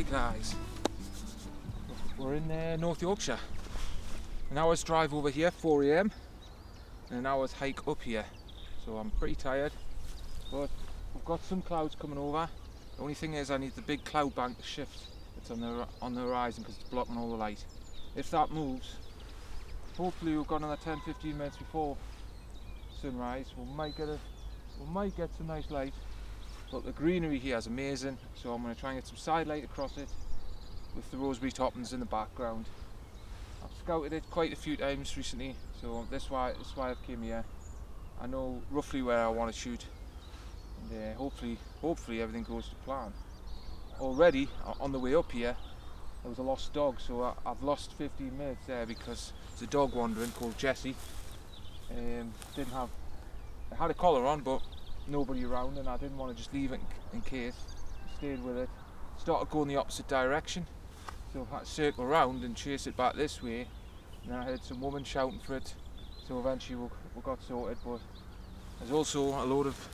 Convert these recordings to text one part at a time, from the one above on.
Right guys, we're in North Yorkshire. An hour's drive over here, 4 AM, and an hour's hike up here. So I'm pretty tired, but we've got some clouds coming over. The only thing is I need the big cloud bank to shift. It's on the horizon because it's blocking all the light. If that moves, hopefully we've got another 10-15 minutes before sunrise. We might get some nice light. But the greenery here is amazing, so I'm going to try and get some side light across it with the rosemary toppings in the background. I've scouted it quite a few times recently, so that's why I've came here. I know roughly where I want to shoot, and hopefully everything goes to plan. Already on the way up here, there was a lost dog, so I've lost 15 minutes there because there's a dog wandering called Jessie. I had a collar on, but nobody around, and I didn't want to just leave it in case. I stayed with it, started going the opposite direction, so I had to circle around and chase it back this way, and then I heard some woman shouting for it, so eventually we got sorted. But there's also a load of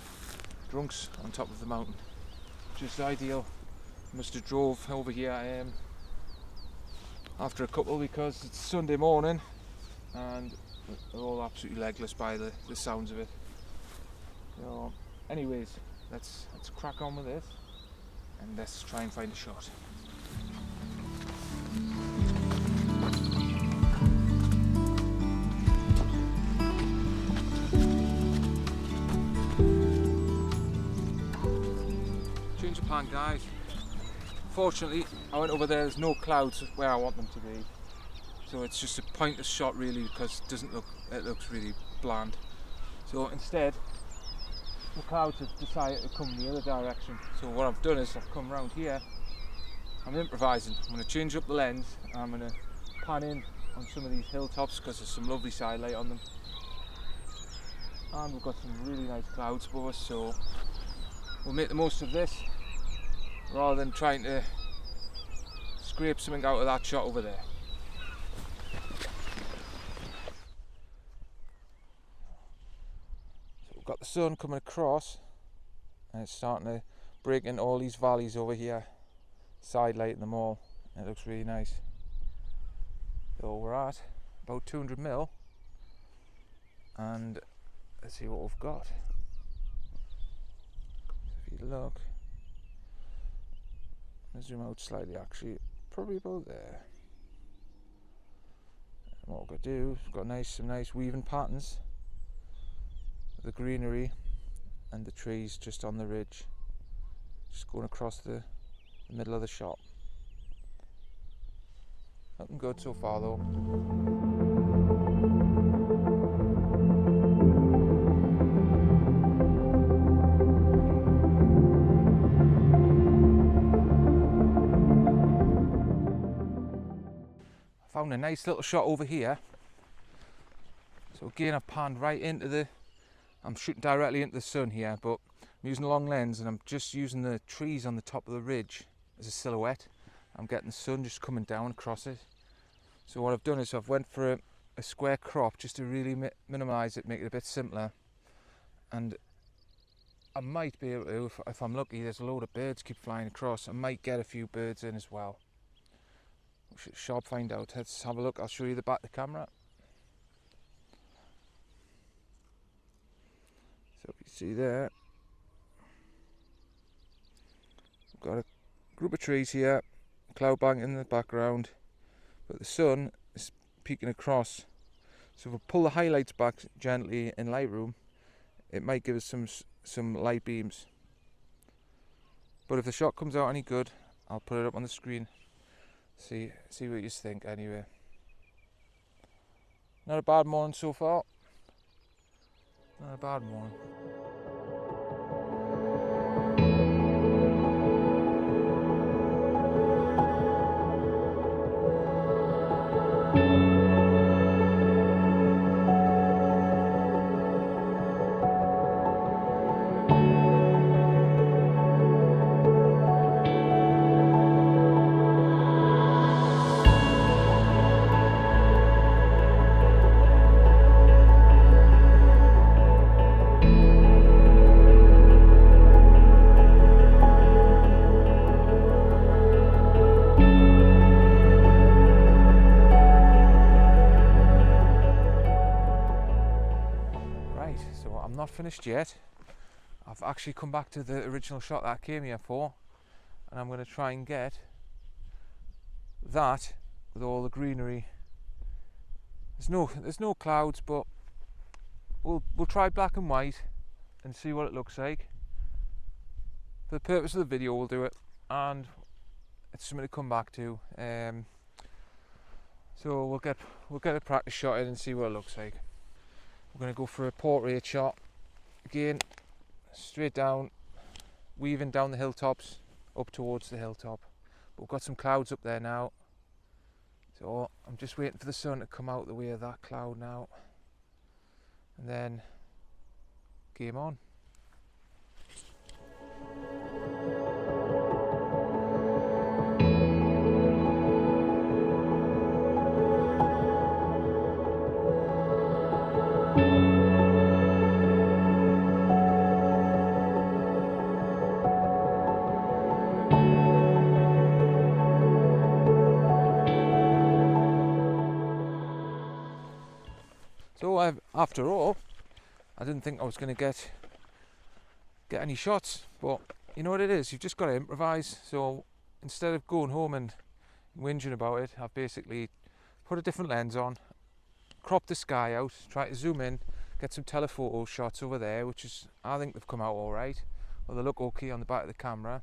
drunks on top of the mountain, just ideal. Must have drove over here after a couple because it's Sunday morning and they're all absolutely legless by the sounds of it. So, anyways, let's crack on with this and let's try and find a shot. Change of plan, guys. Fortunately, I went over there's no clouds where I want them to be, so it's just a pointless shot really because it looks really bland. So instead, the clouds have decided to come the other direction. So what I've done is I've come around here. I'm improvising. I'm going to change up the lens and I'm going to pan in on some of these hilltops because there's some lovely side light on them. And we've got some really nice clouds above us, so we'll make the most of this rather than trying to scrape something out of that shot over there. Got the sun coming across and it's starting to break into all these valleys over here, side lighting them all, and it looks really nice. So we're at about 200 mil and let's see what we've got. If you look, I'll zoom out slightly, actually probably about there. And what we're going to do is we've got some nice weaving patterns, the greenery and the trees just on the ridge, just going across the middle of the shot. Looking good so far though. I found a nice little shot over here. So again, I've panned right into I'm shooting directly into the sun here, but I'm using a long lens and I'm just using the trees on the top of the ridge as a silhouette. I'm getting the sun just coming down across it. So what I've done is I've went for a square crop just to really minimise it, make it a bit simpler. And I might be able to, if I'm lucky, there's a load of birds keep flying across, I might get a few birds in as well. We shall find out. Let's have a look. I'll show you the back of the camera. So if you see there, we've got a group of trees here, cloud bank in the background, but the sun is peeking across. So if we pull the highlights back gently in Lightroom, it might give us some light beams. But if the shot comes out any good, I'll put it up on the screen. See what you think anyway. Not a bad morning so far. Not a bad morning. finished yet. I've actually come back to the original shot that I came here for, and I'm going to try and get that with all the greenery. There's no clouds, but we'll try black and white and see what it looks like. For the purpose of the video, we'll do it, and it's something to come back to. So we'll get a practice shot in and see what it looks like. We're going to go for a portrait shot again, straight down, weaving down the hilltops up towards the hilltop. But we've got some clouds up there now, so I'm just waiting for the sun to come out the way of that cloud now, and then game on. So after all, I didn't think I was going to get any shots, but you know what it is, you've just got to improvise. So instead of going home and whinging about it, I've basically put a different lens on, cropped the sky out, tried to zoom in, get some telephoto shots over there, which is, I think they've come out alright, or they look okay on the back of the camera.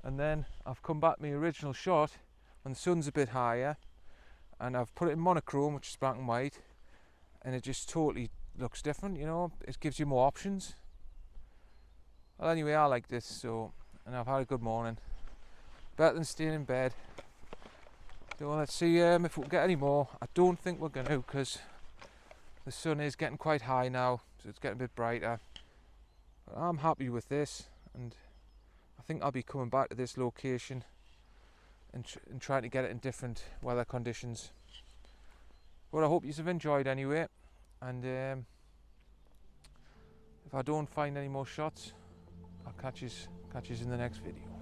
And then I've come back to my original shot when the sun's a bit higher, and I've put it in monochrome, which is black and white, and it just totally looks different, you know, it gives you more options. Well, anyway, I like this, so, and I've had a good morning, better than staying in bed. So let's see if we can get any more. I don't think we're going to, because the sun is getting quite high now, so it's getting a bit brighter. But I'm happy with this, and I think I'll be coming back to this location and trying to get it in different weather conditions. But I hope you've enjoyed anyway, and if I don't find any more shots, I'll catch you in the next video.